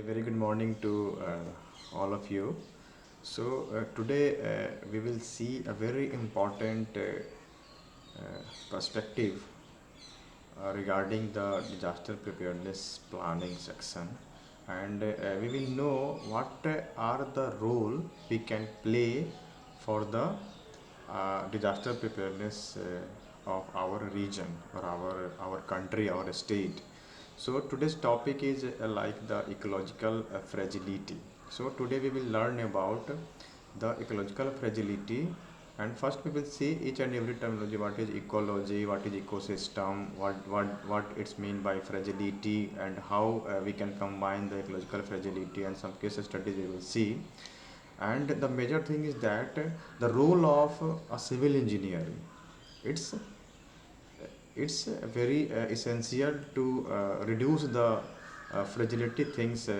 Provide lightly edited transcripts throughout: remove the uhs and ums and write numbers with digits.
very good morning to all of you. Today we will see a very important perspective regarding the disaster preparedness planning section, and we will know what are the role we can play for the disaster preparedness of our region or our country, our state. So today's topic is like the ecological fragility. So today we will learn about the ecological fragility, and first we will see each and every terminology. What is ecology, what is ecosystem, what it's mean by fragility, and how we can combine the ecological fragility, and some case studies we will see. And the major thing is that the role of a civil engineering, it's very essential to reduce the fragility things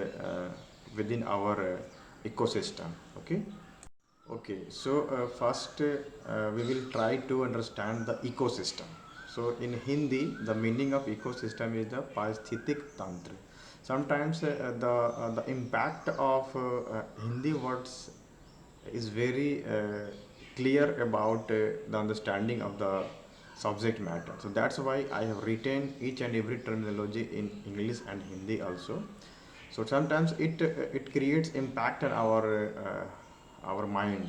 within our ecosystem. Okay, so first we will try to understand the ecosystem. So in Hindi, the meaning of ecosystem is the paristhithik tantra. Sometimes the impact of Hindi words is very clear about the understanding of the subject matter. So that's why I have written each and every terminology in English and Hindi also. So sometimes it creates impact on our mind.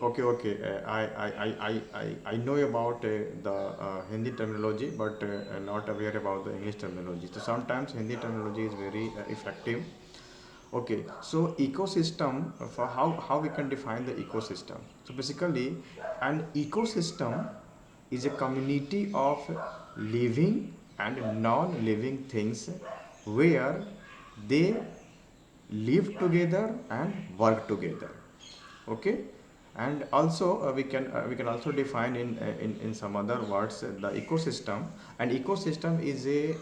Okay, I know about the Hindi terminology, but not aware about the English terminology. So sometimes Hindi terminology is very effective. Okay, so ecosystem, for how we can define the ecosystem. So basically, an ecosystem is a community of living and non-living things where they live together and work together. Okay, and also we can also define in some other words the ecosystem. An ecosystem is a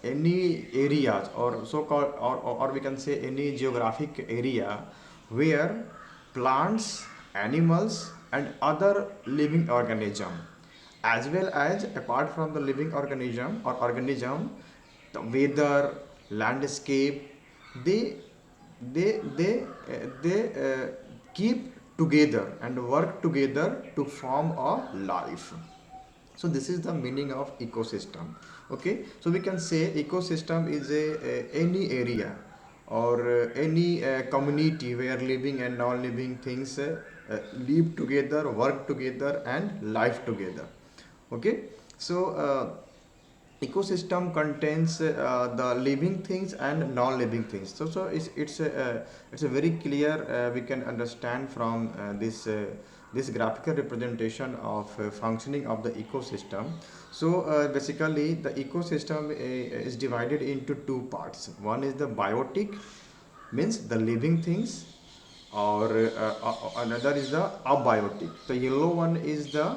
any areas or so called, or we can say any geographic area where plants, animals and other living organism, as well as apart from the living organism, the weather, landscape, they they keep together and work together to form a life. So this is the meaning of ecosystem. Okay, so we can say ecosystem is any area or any community where living and non-living things live together, work together and life together. Okay, so ecosystem contains the living things and non-living things. So it's a very clear, we can understand from this graphical representation of functioning of the ecosystem. So basically the ecosystem is divided into two parts. One is the biotic, means the living things, or another is the abiotic. The yellow one is the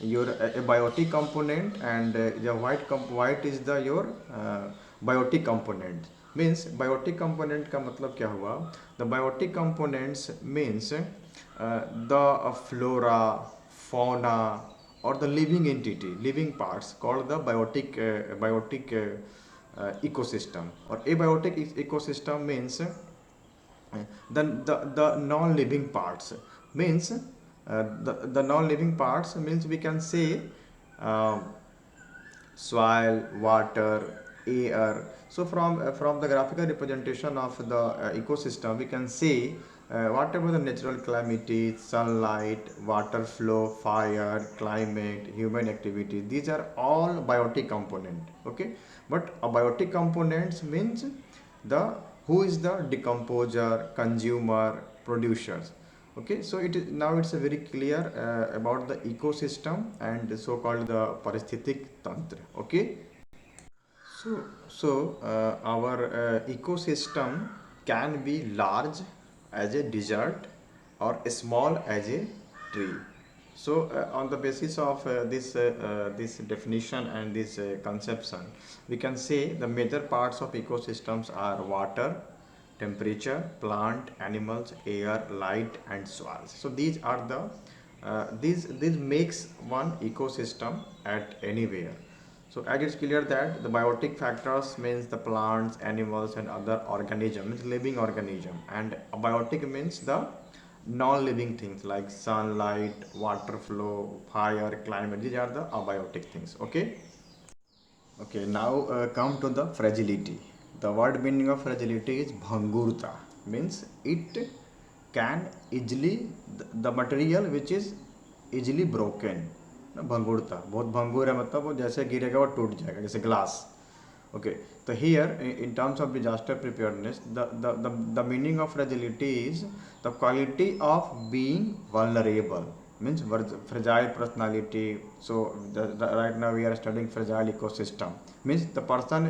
your abiotic component, and the white is the your biotic component. Means biotic component का मतलब क्या हुआ? The biotic components means the flora, fauna or the living entity, living parts called the biotic ecosystem. Or abiotic ecosystem means the non-living parts. Means the non-living parts means we can say uh, soil, water, air. So from the graphical representation of the ecosystem, we can say whatever the natural calamity, sunlight, water flow, fire, climate, human activity, these are all biotic component. Okay, but abiotic components means the who is the decomposer, consumer, producers. Okay, so it is now it's a very clear about the ecosystem and so called the paristhithik tantra. Okay, so our ecosystem can be large as a desert or small as a tree. So on the basis of this definition and this conception, we can say the major parts of ecosystems are water, temperature, plant, animals, air, light, and soils. So these are the these makes one ecosystem at anywhere. So as it's clear that the biotic factors means the plants, animals and other organisms, living organism, and abiotic means the non-living things like sunlight, water flow, fire, climate. These are the abiotic things. Okay. Okay, now come to the fragility. The word meaning of fragility is bhangurta, means it can easily, the material which is easily broken. भंगुरता बहुत भंगुर है, मतलब वो जैसे गिरेगा वो टूट जाएगा, जैसे glass. Okay, so here in terms of disaster preparedness, the meaning of fragility is the quality of being vulnerable, means fragile personality. So right now we are studying fragile ecosystem, means the person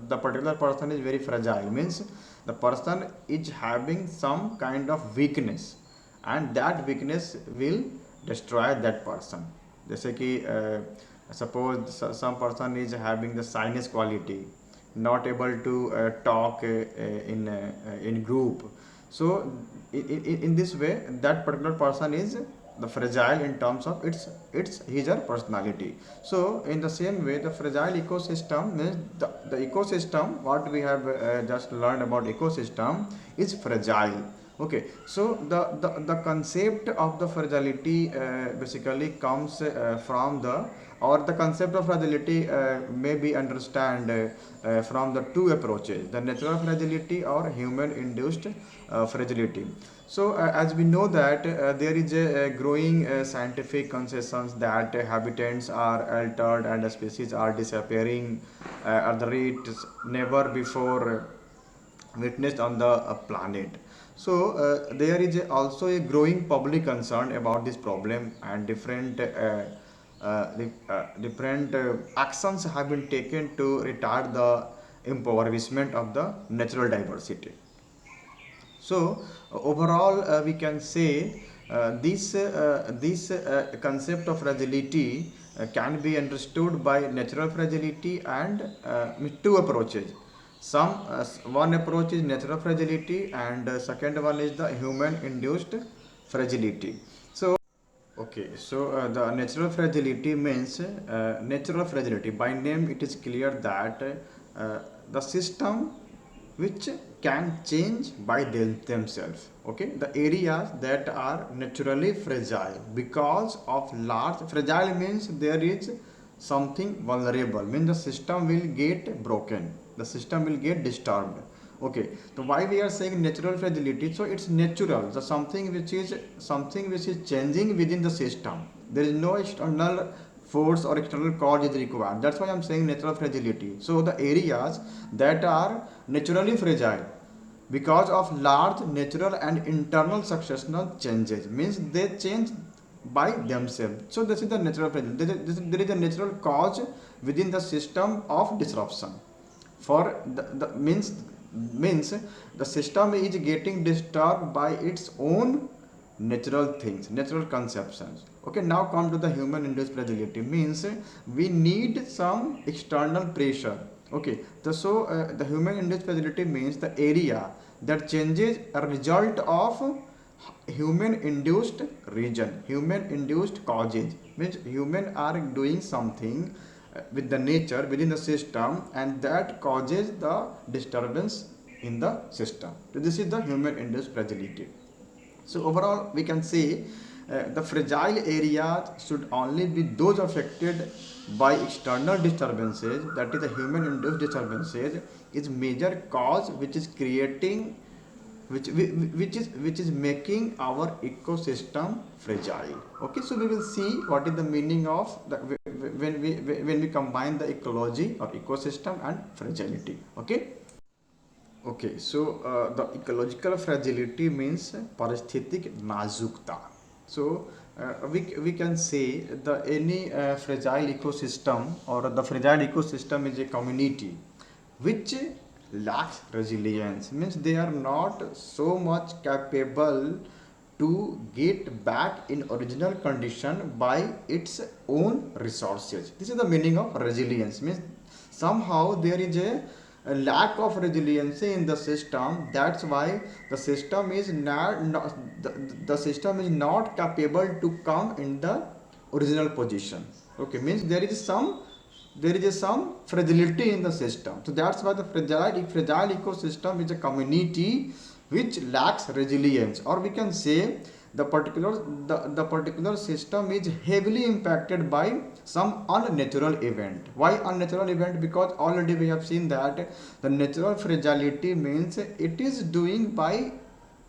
the particular person is very fragile, means the person is having some kind of weakness and that weakness will destroy that person. जैसे कि suppose some person is having the sinus quality, not able to talk in group. So in this way that particular person is the fragile in terms of its his or personality. So in the same way the fragile ecosystem means the ecosystem what we have just learned about ecosystem is fragile. Okay, so the concept of the fragility basically comes from the, or the concept of fragility may be understand from the two approaches, the natural fragility or human induced fragility. So as we know that there is a growing scientific consensus that habitats are altered and species are disappearing at the rate never before witnessed on the planet. So there is also a growing public concern about this problem, and different actions have been taken to retard the impoverishment of the natural diversity. So overall, we can say this concept of fragility can be understood by natural fragility and with two approaches. One approach is natural fragility, and second one is the human-induced fragility. So okay, so the natural fragility means natural fragility. By name, it is clear that the system which can change by themselves. Okay, the areas that are naturally fragile because of large fragile means there is something vulnerable, means the system will get broken, the system will get disturbed. Okay, so why we are saying natural fragility? So it's natural, the something which is changing within the system. There is no external force or external cause is required. That's why I'm saying natural fragility. So the areas that are naturally fragile because of large natural and internal successional changes, means they change by themselves. So this is the natural fragility. There is a natural cause within the system of disruption. For the means the system is getting disturbed by its own natural things, natural conceptions. Okay, now come to the human induced fragility, means we need some external pressure. Okay, the human induced fragility means the area that changes a result of human induced region, human induced causes, means human are doing something with the nature within the system, and that causes the disturbance in the system. So this is the human induced fragility. So overall, we can say the fragile areas should only be those affected by external disturbances, that is the human induced disturbances is major cause which is creating which is making our ecosystem fragile. Okay, so we will see what is the meaning of the, when we combine the ecology or ecosystem and fragility. Okay. Okay, so the ecological fragility means paristhetic nazukta. So we can say the any fragile ecosystem, or the fragile ecosystem is a community which lacks resilience, means they are not so much capable to get back in original condition by its own resources. This is the meaning of resilience, means somehow there is a lack of resiliency in the system. That's why the system is not the system is not capable to come in the original position. Okay, means there is some there is some fragility in the system. So that's why the fragile ecosystem is a community which lacks resilience, or we can say the particular system is heavily impacted by some unnatural event. Why unnatural event? Because already we have seen that the natural fragility means it is doing by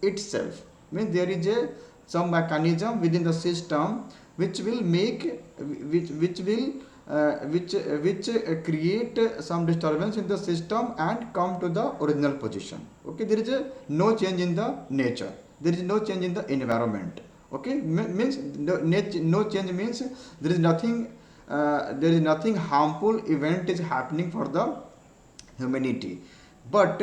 itself, means there is a some mechanism within the system which will make which will which create some disturbance in the system and come to the original position. Okay, there is a no change in the nature, there is no change in the environment. Okay, means no change means there is nothing harmful event is happening for the humanity. But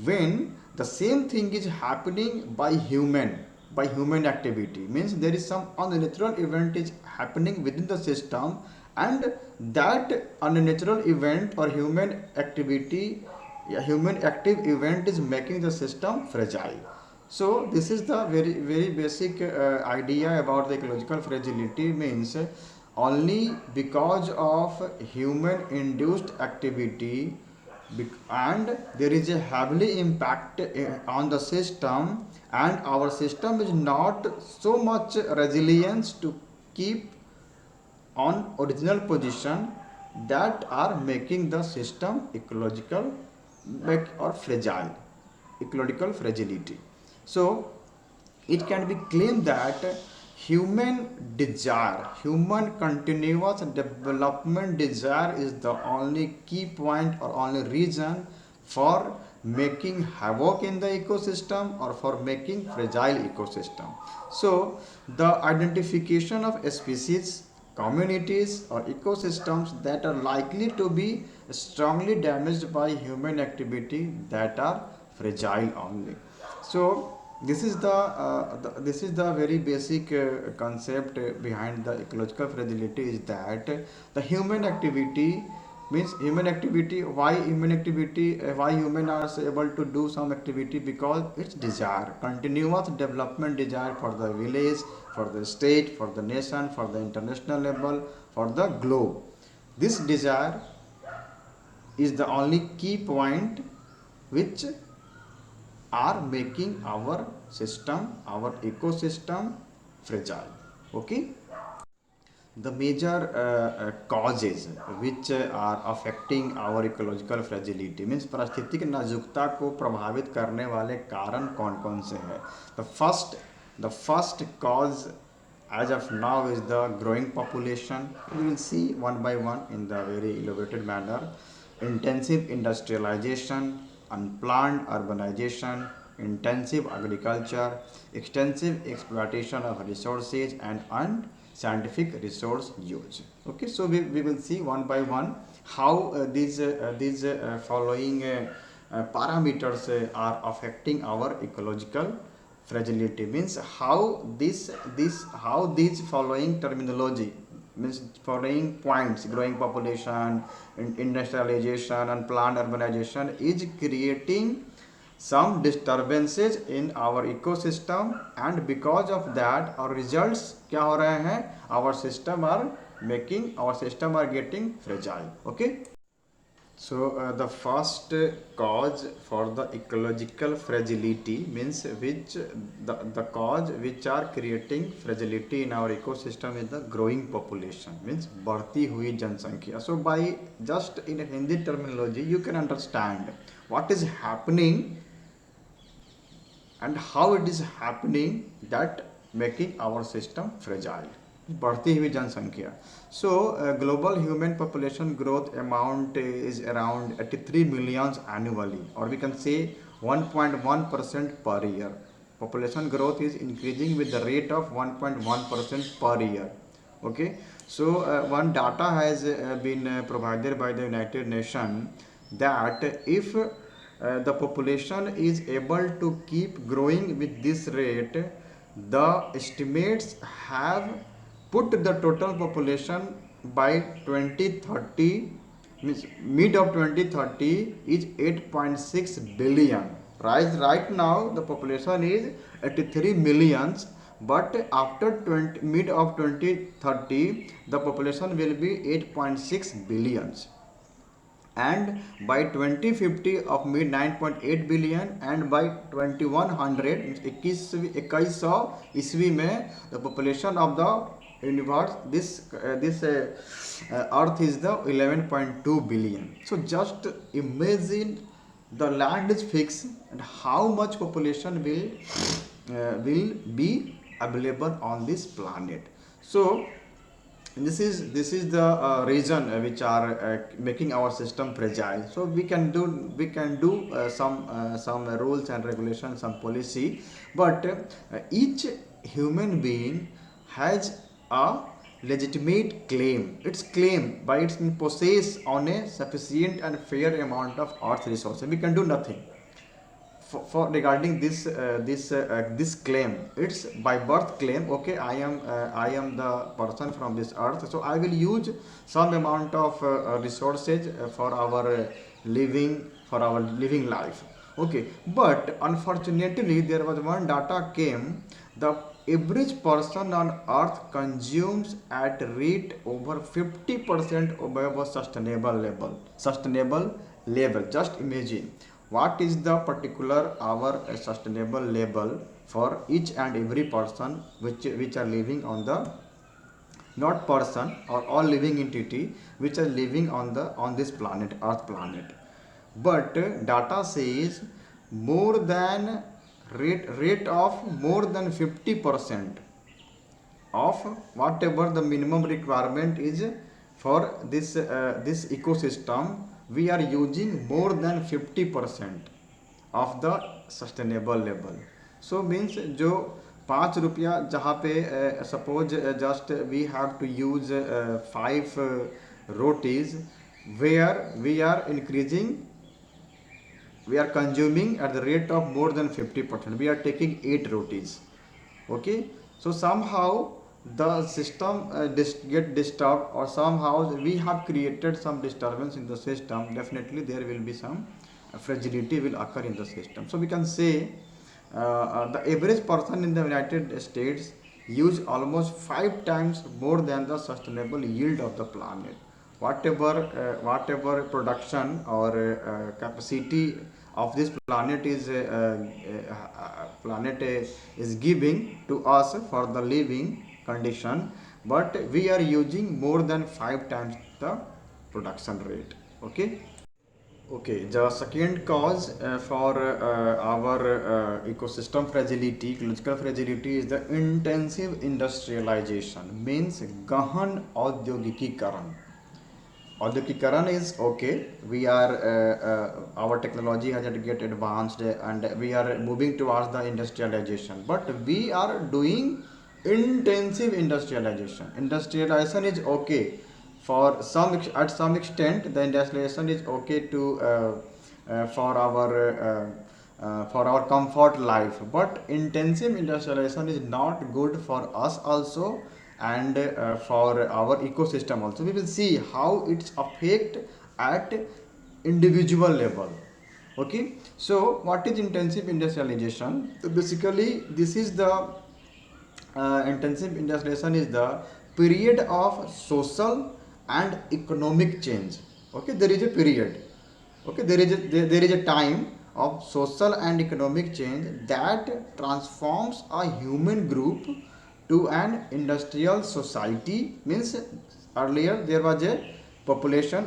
when the same thing is happening by human activity, means there is some unnatural event is happening within the system, and that unnatural event or human activity, human active event is making the system fragile. So this is the very basic idea about the ecological fragility. Means only because of human induced activity and there is a heavily impact on the system, and our system is not so much resilience to keep on original position, that are making the system ecological or fragile, ecological fragility. So it can be claimed that human continuous development desire is the only key point or only reason for making havoc in the ecosystem or for making fragile ecosystem. So the identification of species, communities or ecosystems that are likely to be strongly damaged by human activity, that are fragile only. So this is the very basic concept behind the ecological fragility, is that the human activity, means human activity, why human are able to do some activity? Because it's desire, continuous development desire for the village, for the state, for the nation, for the international level, for the globe. This desire is the only key point which are making our system, our ecosystem fragile. Okay, the major causes which are affecting our ecological fragility, means पारिस्थितिक नाजुकता को प्रभावित करने वाले कारण कौन कौन से हैं? The first cause as of now is the growing population. We will see one by one in the very elaborated manner. Intensive industrialization, unplanned urbanization, intensive agriculture, extensive exploitation of resources, and unscientific resource use. Okay, so we will see one by one how these following parameters are affecting our ecological fragility. Means how these following terminology, means following points, growing population, industrialization, and planned urbanization, is creating some disturbances in our ecosystem, and because of that our results क्या हो रहे हैं? Our system are getting fragile. Okay, so the first cause for the ecological fragility, means the cause which are creating fragility in our ecosystem is the growing population, means बढ़ती हुई जनसंख्या. So by just in Hindi terminology you can understand what is happening and how it is happening, that making our system fragile. बढ़ती हुई जनसंख्या. So global human population growth amount is around 83 millions annually, or we can say 1.1% per year. Population growth is increasing with the rate of 1.1% per year. Okay, so one data has been provided by the United Nations, that if the population is able to keep growing with this rate, the estimates have put the total population by 2030, means mid of 2030 is 8.6 billion. Right now the population is 83 millions, but after mid of 2030 the population will be 8.6 billions, and by 2050 of mid 9.8 billion, and by 2100 2100 ईस्वी में the population of the universe, this earth is the 11.2 billion. So just imagine, the land is fixed and how much population will be available on this planet. So this is the reason which are making our system fragile. So we can do some rules and regulations, some policy, but each human being has a legitimate claim. Its claim by its possess on a sufficient and fair amount of earth resources. We can do nothing for regarding this claim. It's by birth claim. Okay, I am the person from this earth, so I will use some amount of resources for our living life. Okay, but unfortunately there was one data came, the average person on earth consumes at rate over 50% above a sustainable level. Just imagine what is the particular our sustainable level for each and every person which are living on the, not person, or all living entity which are living on this planet, earth planet. But data says more than rate of more than 50% of whatever the minimum requirement is for this ecosystem, we are using more than 50% of the sustainable level. So means जो 5 रुपया जहाँ पे suppose just we have to use 5 rotis, where we are consuming at the rate of more than 50%. We are taking 8 rotis. Okay, so somehow the system get disturbed, or somehow we have created some disturbance in the system. Definitely there will be some fragility will occur in the system. So we can say the average person in the United States use almost 5 times more than the sustainable yield of the planet. Whatever production or capacity of this planet is giving to us for the living condition, but we are using more than 5 times the production rate. Okay. Okay, the second cause for our ecosystem fragility, ecological fragility, is the intensive industrialization, means gahan audyogikikaran. Audyogikikaran is okay. We are our technology has to get advanced and we are moving towards the industrialization, but we are doing intensive industrialization. Industrialization is okay for at some extent. The industrialization is okay to for our comfort life, but intensive industrialization is not good for us also, and for our ecosystem also. We will see how it's affect at individual level. Okay, so what is intensive industrialization? So basically this is the intensive industrialization is the period of social and economic change. Okay, there is a period. Okay, there is a time of social and economic change that transforms a human group to an industrial society. Means earlier there was a population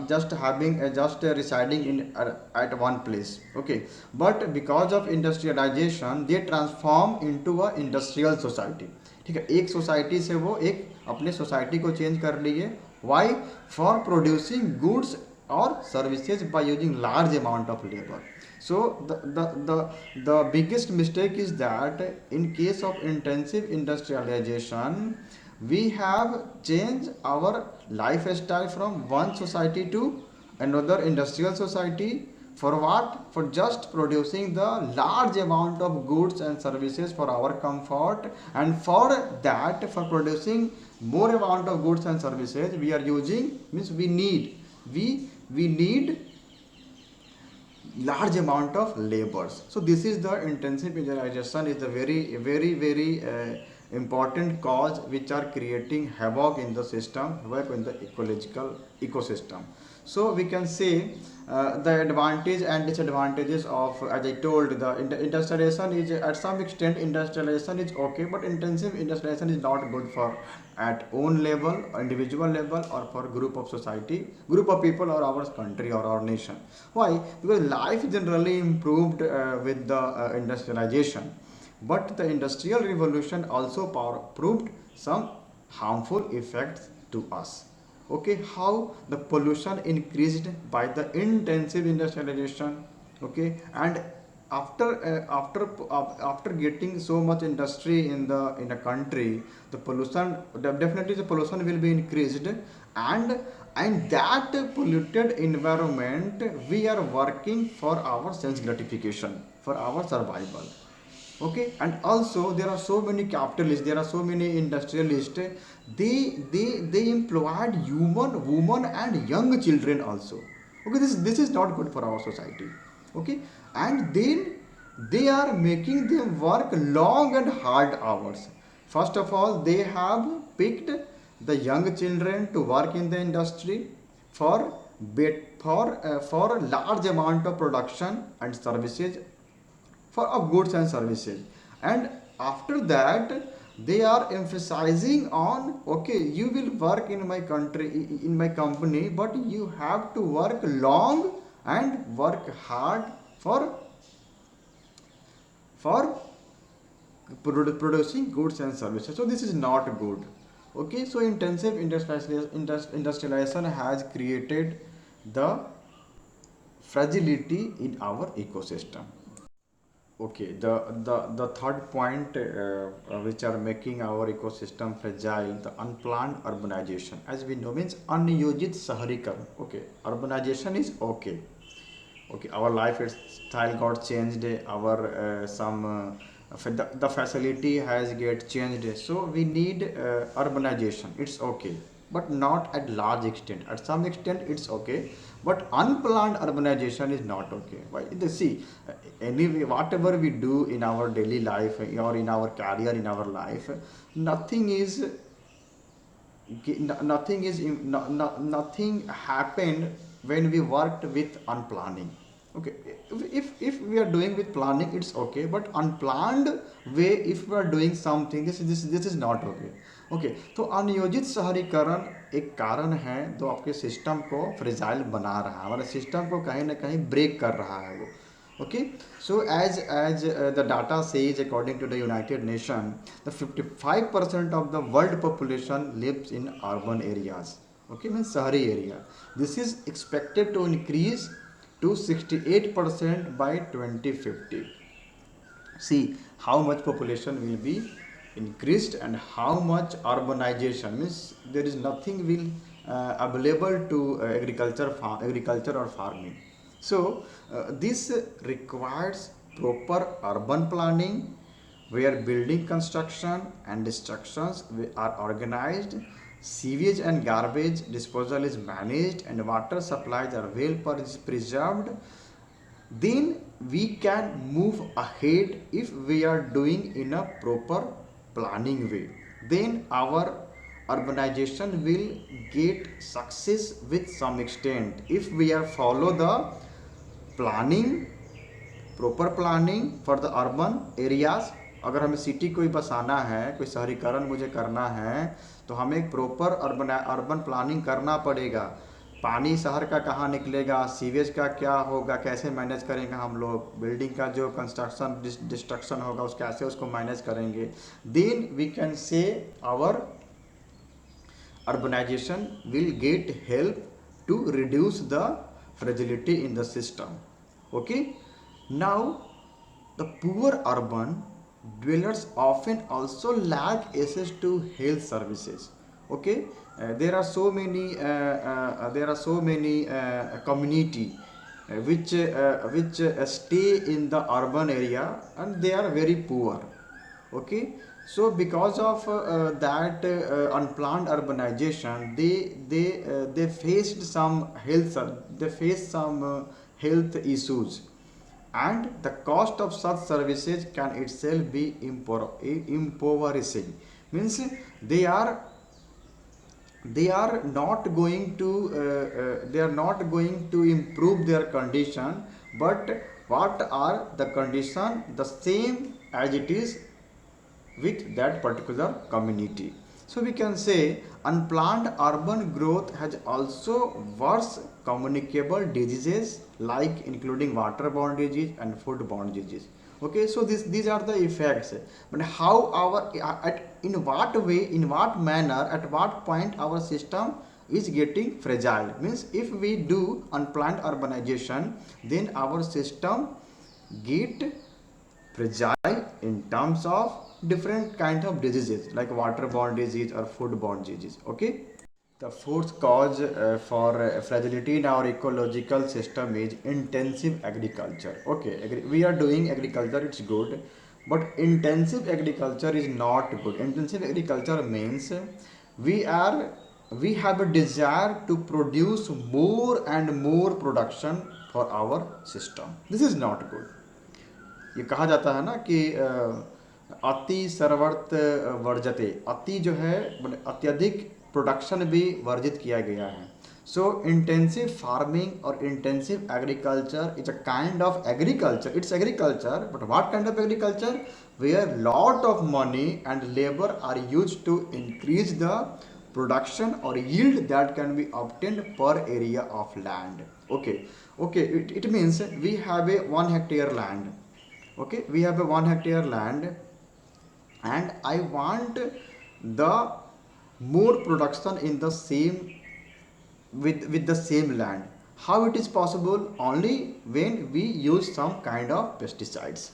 just having just residing in at one place. Okay, but because of industrialization they transform into a industrial society. ठीक है, एक society से वो एक अपने society को change कर लिए. Why? For producing goods or services by using large amount of labor. So the biggest mistake is that in case of intensive industrialization we have changed our lifestyle from one society to another industrial society. For what? For just producing the large amount of goods and services for our comfort, and for that, for producing more amount of goods and services, we are using, means we need large amount of labors. So this is the intensive industrialization is the very important cause which are creating havoc in the system, havoc in the ecological ecosystem. So we can say the advantage and disadvantages of, as I told, the industrialization is at some extent industrialization is okay, but intensive industrialization is not good for at own level, individual level, or for group of society, group of people, or our country or our nation. Why? Because life generally improved with the industrialization, but the industrial revolution also proved some harmful effects to us. Okay, how the pollution increased by the intensive industrialization. Okay, and after getting so much industry in a country, the pollution, definitely the pollution will be increased, and that polluted environment, we are working for our sense gratification, for our survival. Okay, and also there are so many capitalists, there are so many industrialists, they employed human women and young children also. Okay, this is not good for our society. Okay, and then they are making them work long and hard hours. First of all, they have picked the young children to work in the industry for for large amount of production and services, for of goods and services. And after that, they are emphasizing on, okay, you will work in my country, in my company, but you have to work long and work hard for for producing goods and services. So this is not good. Okay, so intensive industrialization has created the fragility in our ecosystem. Okay, the third point which are making our ecosystem fragile, the unplanned urbanization. As we know, means uniyojit saharikaran. Okay, urbanization is okay. Okay, our lifestyle got changed. Our some the facility has get changed. So we need urbanization. It's okay, but not at large extent. At some extent, it's okay, but unplanned urbanization is not okay. Why? They see, anyway, whatever we do in our daily life or in our career, in our life, nothing is nothing happened when we worked with unplanning. Okay, if we are doing with planning, it's okay, but unplanned way, if we are doing something, this is not okay. Okay, तो अनियोजित शहरीकरण एक कारण है जो आपके system को fragile बना रहा है, हमारे सिस्टम को कहीं ना कहीं ब्रेक कर रहा है वो. Okay, so as the data says, according to the United Nations, the 55% of the world population lives in urban areas. Okay, means shahari area. This is expected to increase to 68% by 2050. See how much population will be increased and how much urbanization, means there is nothing will available to agriculture or farming. So this requires proper urban planning, where building construction and destructions are organized, sewage and garbage disposal is managed, and water supplies are well preserved. Then we can move ahead if we are doing in a proper planning way. Then our urbanization will get success with some extent if we are follow the planning, proper planning for the urban areas. अगर हमें city कोई बसाना है, कोई शहरीकरण मुझे करना है, तो हमें एक प्रॉपर अर्बन प्लानिंग करना पड़ेगा. पानी शहर का कहाँ निकलेगा, सीवेज का क्या होगा, कैसे मैनेज करेंगे हम लोग, बिल्डिंग का जो कंस्ट्रक्शन डिस्ट्रक्शन होगा उस कैसे उसको मैनेज करेंगे. Then we can say our urbanization will get help to reduce the fragility in the system. Okay, now the poor urban dwellers often also lack access to health services. Okay, there are so many community which stay in the urban area and they are very poor. Okay, so because of that unplanned urbanization, they faced some health, they faced some health issues, and the cost of such services can itself be impoverishing. Means they are they are not going to they are not going to improve their condition, but what are the condition the same as it is with that particular community. So we can say unplanned urban growth has also worse communicable diseases like including waterborne disease and foodborne disease. Okay, so these are the effects. But how our in what way, in what manner, at what point our system is getting fragile. Means if we do unplanned urbanization, then our system get fragile in terms of different kinds of diseases like waterborne disease or foodborne disease. Okay, the fourth cause for fragility in our ecological system is intensive agriculture. Okay, we are doing agriculture, it's good, but intensive agriculture is not good. Intensive agriculture means we are we have a desire to produce more and more production for our system. This is not good. ये कहा जाता है ना कि अति सर्वर्त वर्जते, अति जो है अत्यधिक प्रोडक्शन भी वर्जित किया गया है. सो इंटेंसिव फार्मिंग और intensive agriculture is a kind of agriculture. It's agriculture, but what kind of agriculture? Where lot of money and labour are use to increase the production or yield that can be obtained per area of land. Okay, it means we have a 1 hectare land. Okay, we have a 1 hectare land and I want the more production in the same with the same land. How it is possible? Only when we use some kind of pesticides.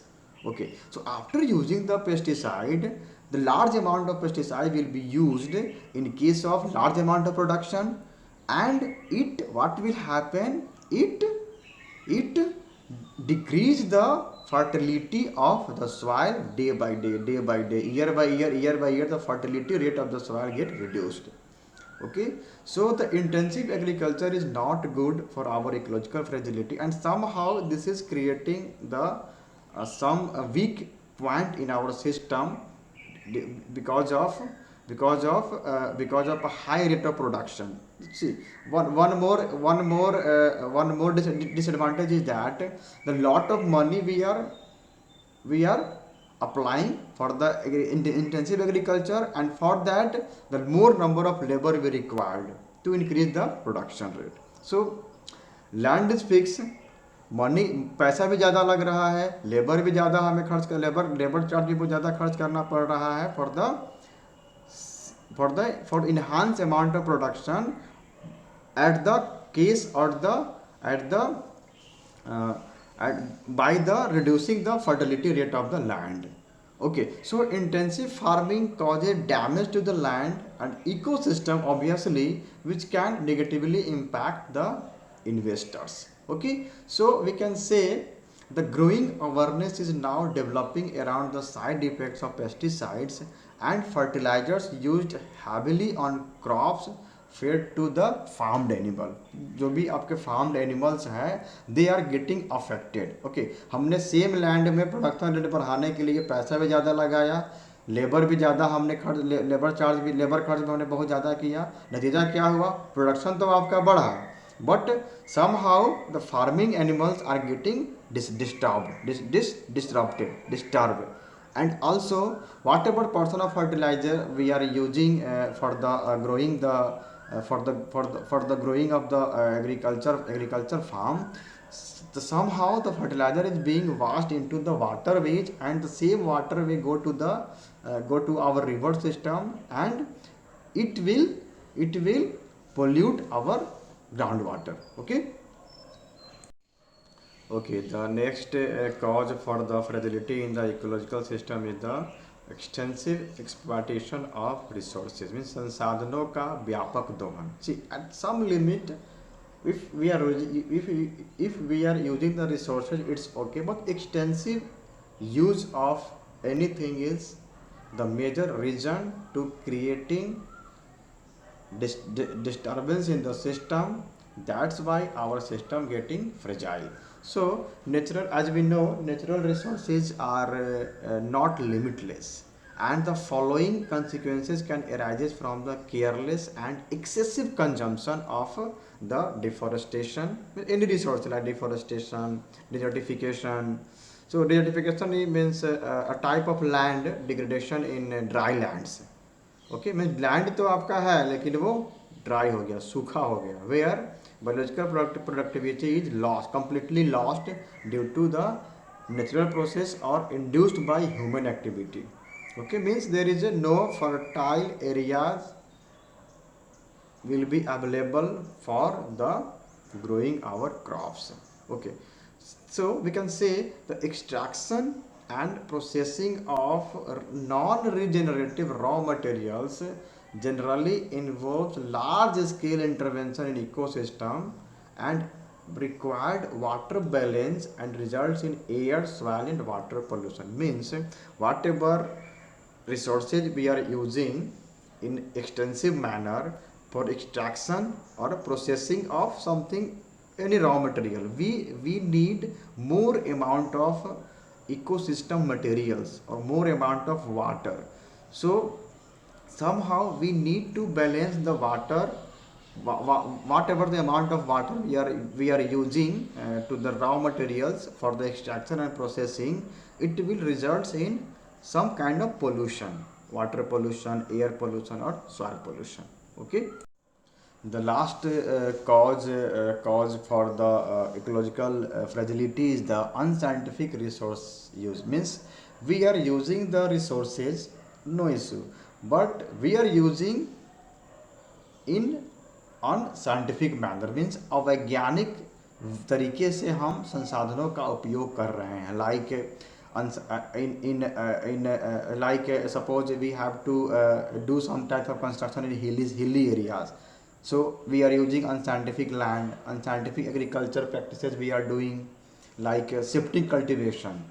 Okay, so after using the pesticide, the large amount of pesticide will be used in case of large amount of production, and it what will happen, it decrease the fertility of the soil day by day, year by year, the fertility rate of the soil get reduced. Okay, so the intensive agriculture is not good for our ecological fragility, and somehow this is creating the some weak point in our system because of a high rate of production. See, one more disadvantage is that the lot of money we are applying for the intensive agriculture, and for that the more number of labor we required to increase the production rate. So land is fixed, money पैसा भी ज़्यादा लग रहा है, labour भी ज़्यादा हमें खर्च कर लेबर चार्ज भी बहुत ज़्यादा खर्च करना पड़ रहा है for enhanced amount of production at the case or by the reducing the fertility rate of the land. Okay, so intensive farming causes damage to the land and ecosystem obviously, which can negatively impact the investors. Okay, so we can say the growing awareness is now developing around the side effects of pesticides and fertilizers used heavily on crops fed to the farmed animal. जो भी आपके farmed animals हैं, they are getting affected. Okay, हमने same land में production rate बढ़ाने के लिए पैसा भी ज़्यादा लगाया, लेबर भी ज़्यादा हमने खर्च लेबर खर्च भी हमने बहुत ज़्यादा किया. नतीजा क्या हुआ? प्रोडक्शन तो आपका बढ़ा, but somehow the farming animals are getting disturbed, and also whatever portion of fertilizer we are using for the growing the for the growing of the agriculture farm, somehow the fertilizer is being washed into the waterways, and the same water will go to our river system, and it will pollute our groundwater. Okay, the next cause for the fragility in the ecological system is the extensive exploitation of resources. Means संसाधनों का व्यापक दोहन. See, at some limit, if we are using the resources, it's okay, but extensive use of anything is the major reason to creating disturbance in the system That's why our system getting fragile. So natural, as we know, natural resources are not limitless, and the following consequences can arise from the careless and excessive consumption of the deforestation, any resource like deforestation, desertification. So desertification means a type of land degradation in dry lands. Okay mean land तो आपका है लेकिन वो dry हो गया, सूखा हो गया, where biological productivity is lost, completely lost due to the natural process और induced by human activity. Okay, means there is a no fertile areas will be available for the growing our crops. Okay, so we can say the extraction and processing of non-regenerative raw materials generally involves large scale intervention in ecosystem and required water balance and results in air, soil and water pollution. Means whatever resources we are using in extensive manner for extraction or processing of something, any raw material, we need more amount of ecosystem materials or more amount of water. So somehow we need to balance the water, whatever the amount of water we are using to the raw materials for the extraction and processing, it will result in some kind of pollution, water pollution, air pollution or soil pollution. Okay, the last cause for the ecological fragility is the unscientific resource use. Means we are using the resources, no issue, but we are using in unscientific manner, means अवैज्ञानिक तरीके से हम संसाधनों का उपयोग कर रहे हैं. Like in like suppose we have to do some type of construction in hilly areas, so we are using unscientific land, unscientific agriculture practices we are doing, like septic cultivation.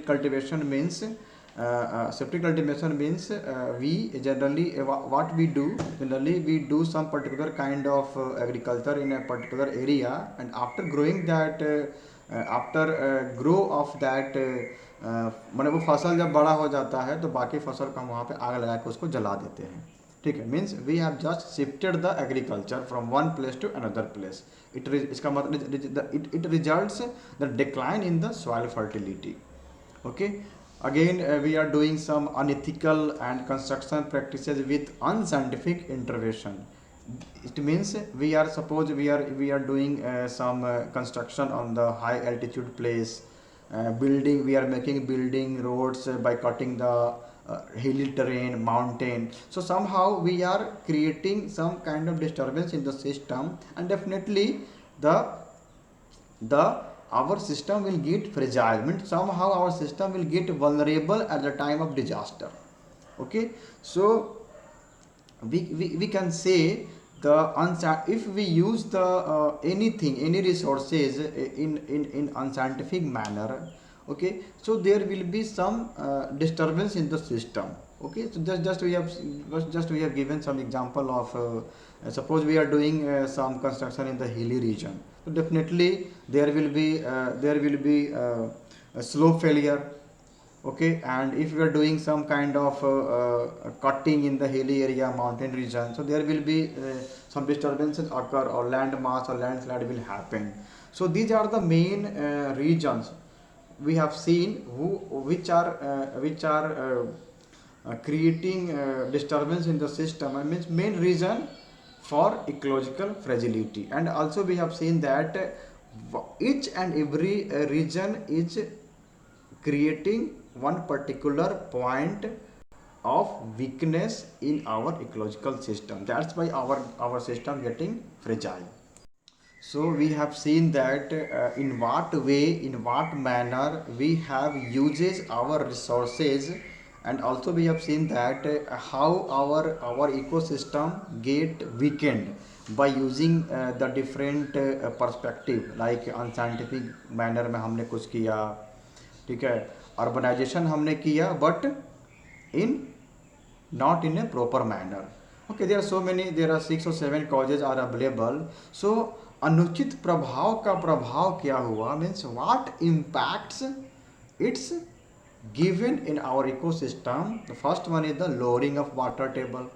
Cultivation means septic cultivation means we generally what we do, generally we do some particular kind of agriculture in a particular area, and after growing that after grow of that मैंने वो फसल जब बड़ा हो जाता है तो बाकी फसल को हम वहाँ पे आग लगा के उसको जला देते हैं. ठीक है, means we have just shifted the agriculture from one place to another place. इसका मतलब it results the decline in the soil fertility. Okay, again we are doing some unethical and construction practices with unscientific intervention. It means we are, suppose we are doing some construction on the high altitude place, building, we are making building roads by cutting the hilly terrain, mountain. So somehow we are creating some kind of disturbance in the system, and definitely the our system will get fragile, means somehow our system will get vulnerable at the time of disaster. Okay, so we can say the if we use the anything, any resources in unscientific manner, okay, so there will be some disturbance in the system. Okay, so just we have given some example of suppose we are doing some construction in the hilly region, so definitely there will be a slow failure. Okay, and if we are doing some kind of cutting in the hilly area, mountain region, so there will be some disturbances occur, or land mass or landslide will happen. So these are the main regions we have seen which are creating disturbance in the system, and means main reason for ecological fragility. And also we have seen that each and every region is creating one particular point of weakness in our ecological system. That's why our system getting fragile. So we have seen that in what way, in what manner we have uses our resources, and also we have seen that how our ecosystem get weakened by using the different perspective, like unscientific manner में हमने कुछ किया. ठीक है, urbanisation हमने किया, but in not in A proper manner. Okay, there are so many, there are 6 or 7 causes are available. So अनुचित प्रभाव का प्रभाव क्या हुआ, means what impacts it's given in our ecosystem. The first one is the lowering of water table.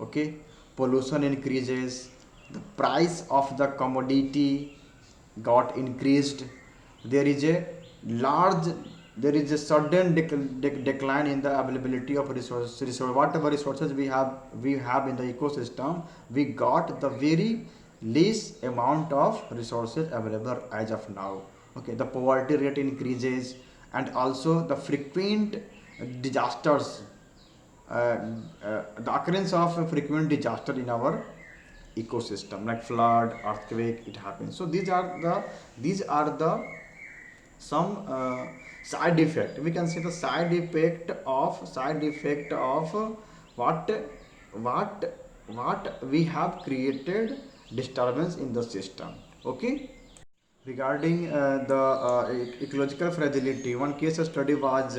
Okay, pollution increases, the price of the commodity got increased, there is a large, there is a sudden decline in the availability of resources. Whatever resources we have in the ecosystem, we got the very least amount of resources available as of now. Okay, the poverty rate increases, and also the frequent disasters, the occurrence of a frequent disaster in our ecosystem, like flood, earthquake, it happens. So these are the some side effect, we can say the side effect of what we have created disturbance in the system. Okay, regarding the ecological fragility, one case study was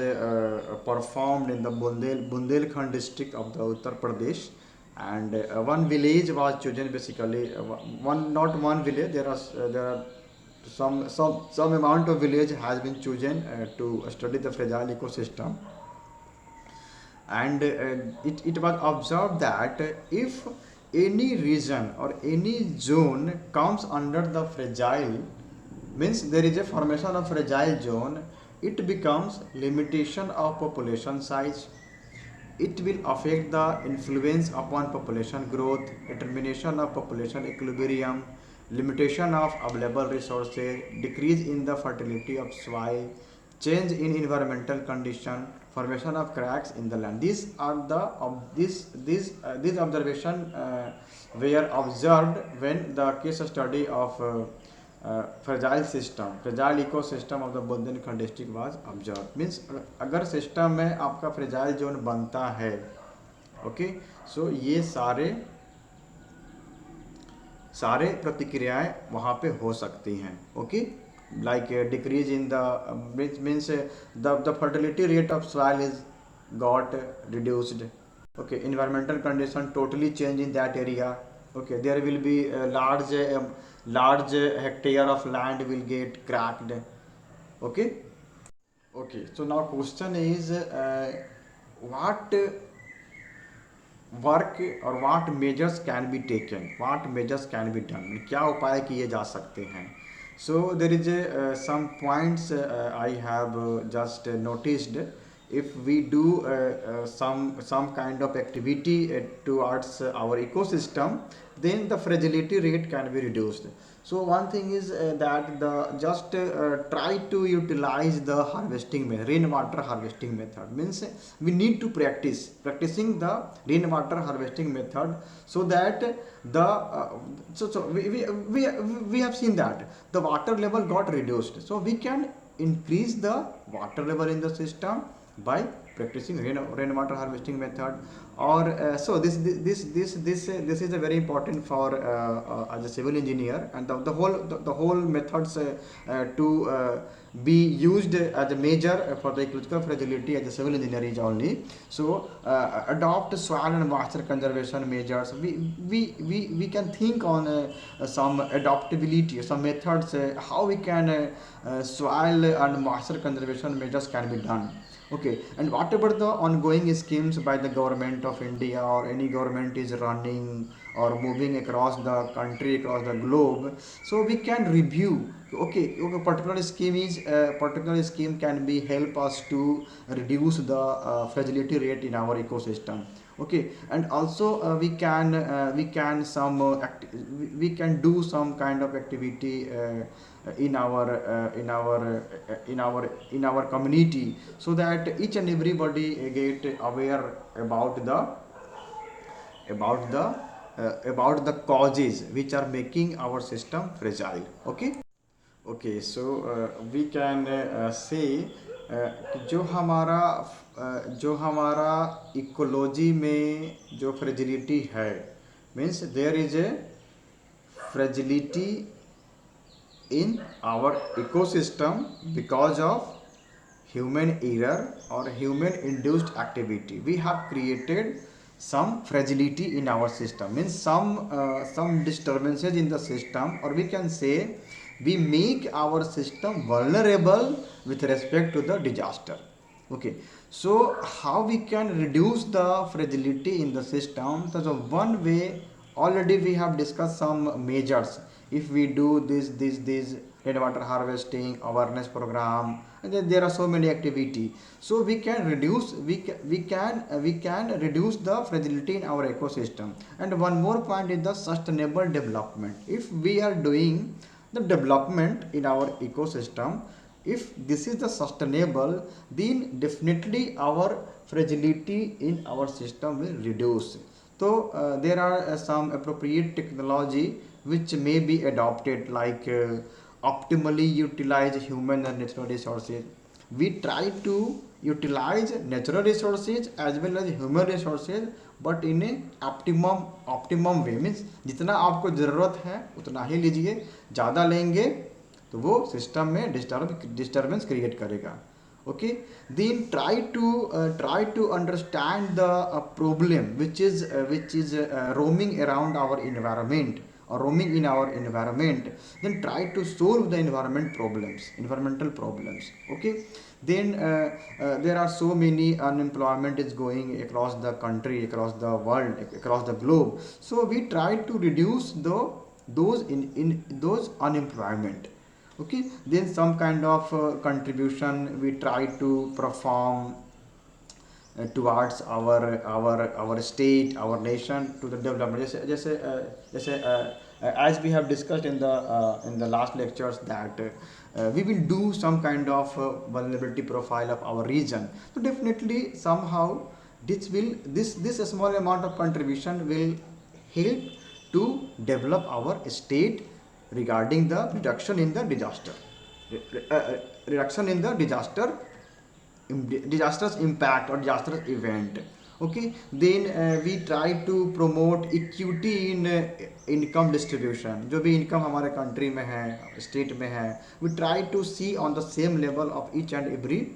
performed in the Bundelkhand district of the Uttar Pradesh, and one village was chosen, basically one, not one village, there are some amount of village has been chosen to study the fragile ecosystem. And it was observed that if any region or any zone comes under the fragile, means there is a formation of fragile zone, it becomes limitation of population size, it will affect the influence upon population growth, determination of population equilibrium, limitation of available resources, decrease in the fertility of soil, change in environmental condition, formation of cracks in the land. These are the these observation were observed when the case study of fragile ecosystem of the Bundelkhand district was observe. Means अगर system में आपका fragile zone बनता है, okay, सो ये सारे प्रतिक्रियाएं वहाँ पे हो सकती हैं. Okay, like decrease in the which means the fertility rate of soil is got reduced. Okay, environmental condition totally change in that area. Okay, there will be a large hectare of land will get cracked. Okay, okay, so now question is what work और what measures can be taken, what measures can be done, क्या उपाय किए जा सकते हैं. So there is some points I have just noticed. if we do some kind of activity towards our ecosystem, then the fragility rate can be reduced. So one thing is that the just try to utilize the harvesting method, rainwater harvesting method. Means we need to practicing the rainwater harvesting method, so that the we have seen that the water level got reduced, so we can increase the water level in the system by practicing rainwater harvesting method. Or so this is a very important for as a civil engineer, and the whole methods to be used as a measure for the ecological fragility as a civil engineer is only. So adopt soil and moisture conservation measures. We can think on some adaptability, some methods how we can soil and moisture conservation measures can be done. Okay, and whatever the ongoing schemes by the government of India or any government is running or moving across the country, across the globe, so we can review. Okay, particular scheme can be help us to reduce the fragility rate in our ecosystem. Okay, and also we can do some kind of activity in our community, so that each and everybody get aware about the causes which are making our system fragile. Okay, okay, so we can say कि जो हमारा ecology में जो fragility है, means there is a fragility in our ecosystem because of human error or human induced activity. We have created some fragility in our system, means some disturbances in the system, or we can say we make our system vulnerable with respect to the disaster. Okay, so how we can reduce the fragility in the system? So the one way, already we have discussed some measures. If we do this rainwater harvesting awareness program, and then there are so many activity, so we can reduce, we can reduce the fragility in our ecosystem. And one more point is the sustainable development. If we are doing the development in our ecosystem, if this is the sustainable, then definitely our fragility in our system will reduce. So there are some appropriate technology which may be adopted, like optimally utilize human and natural resources. We try to utilize natural resources as well as human resources, but in a optimum way, means जितना आपको ज़रूरत है उतना ही लीजिए, ज़्यादा लेंगे तो वो सिस्टम में डिस्टर्बेंस क्रिएट करेगा. Okay, then try to understand the problem which is roaming around our environment, or roaming in our environment. Then try to solve the environmental problems. Okay, then there are so many unemployment is going across the country, across the world, across the globe. So we try to reduce in those unemployment. Okay, then some kind of contribution we try to perform towards our state, our nation, to the development. As we have discussed in the last lectures, that we will do some kind of vulnerability profile of our region. So definitely somehow this small amount of contribution will help to develop our state regarding the reduction in the disastrous impact or disastrous event. Okay, then we try to promote equity in income distribution. जो भी income हमारे country में है, state में है, we try to see on the same level of each and every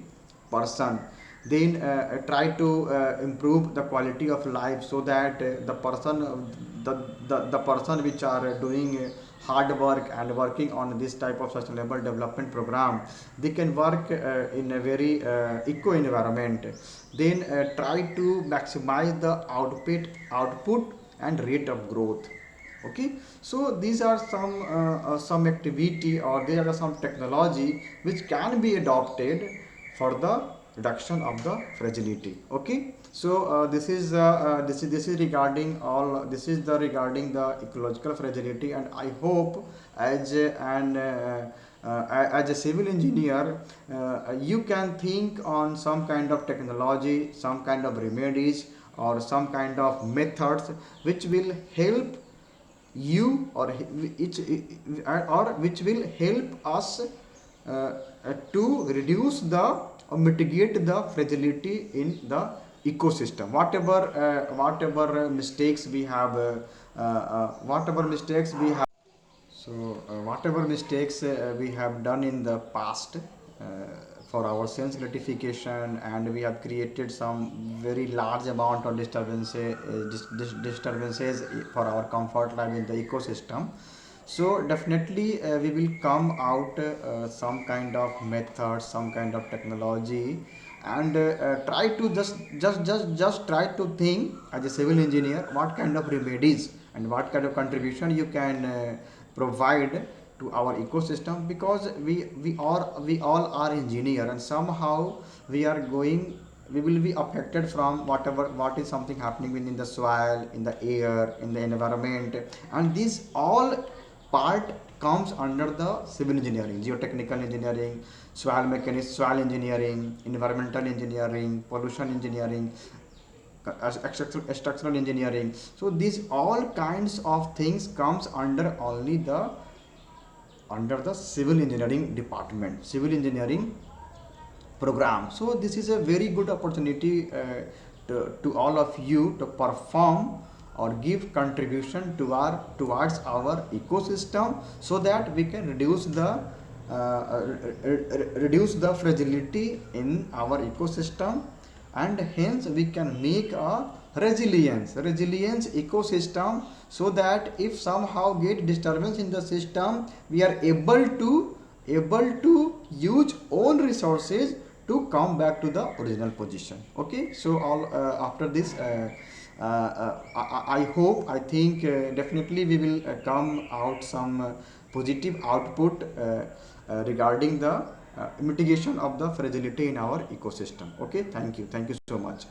person. Then try to improve the quality of life, so that the person which are doing hard work and working on this type of sustainable development program, they can work in a very eco environment. Then try to maximize the output and rate of growth. Okay, so these are some activity, or there are some technology which can be adopted for the reduction of the fragility. Okay, so this is regarding all, this is the regarding the ecological fragility. And I hope as a civil engineer, you can think on some kind of technology, some kind of remedies, or some kind of methods which will help you, or which will help us to reduce the or mitigate the fragility in the ecosystem. Whatever mistakes we have, whatever mistakes we have done in the past for our sense gratification, and we have created some very large amount of disturbances for our comfort life in the ecosystem. So definitely we will come out some kind of method, some kind of technology, and try to just try to think as a civil engineer what kind of remedies and what kind of contribution you can provide to our ecosystem. Because we all are engineer, and somehow we will be affected from what is something happening within the soil, in the air, in the environment. And this all part comes under the civil engineering, geotechnical engineering, soil mechanics, soil engineering, environmental engineering, pollution engineering, structural engineering. So these all kinds of things comes under only the civil engineering department, civil engineering program. So this is a very good opportunity to all of you to perform or give contribution towards our ecosystem, so that we can reduce the fragility in our ecosystem, and hence we can make a resilience ecosystem, so that if somehow get disturbance in the system, we are able to use own resources to come back to the original position. Okay, so all after this I hope, I think definitely we will come out some positive output regarding the mitigation of the fragility in our ecosystem. Okay, thank you so much.